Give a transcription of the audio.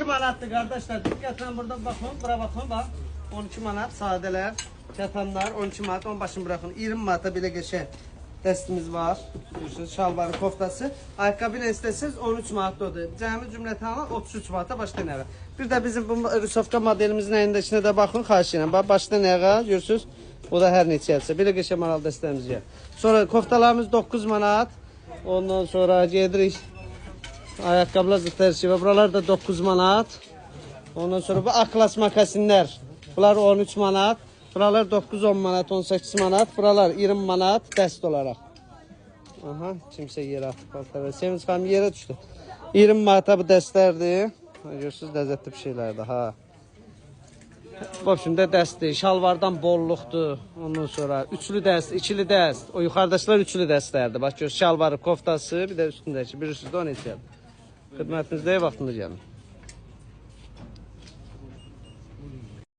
12 manatdır kardeşler. Diqqətlə burada baxın, bura baxın bax. 12 manat sadələr, kətanlar 12 manat, on başını bırakın. 20 manata belə qəşəng dəstimiz var. Görürsünüz, şalvarı, koftası. Ayaqqabı ilə istəsiniz 13 manat odur. Cəmi cümlətanı 33 manata başdan ayağa. Bir də bizim bu Rusovka modelimizin əyindəkinə də baxın, xahiş edirəm. Bax, başdan ayağa görürsünüz. O da hər neçəyəsə. Belə qəşəng maral dəstəmiz gəlir. Sonra koftalarımız 9 manat. Ondan sonra gedirik. Ayaqqabılar zıtlar şey var. Buralar da 9 manat. Ondan sonra bu aklas makasinlər. Bunlar 13 manat. Buralar 9-10 manat, 18 manat. Buralar 20 manat dəst olaraq. Aha, kimsə yerə atıb paltarı. Sevinç xanım yerə düşdü. 20 manata bu dəstlərdir. Görürsünüz, ləzzətli bir şeylərdir. Ha. Bu şimdi dəstdir. Şalvardan bolluqdur. Ondan sonra üçlü dəst, ikili dəst. O yuxarıdakılar üçlü dəstlərdir. Bax, görürsünüz, şalvarı, koftası, bir də üstündəki. Bilirsiniz də o neçədir. Xidmətinizdə vaxtında gəlin.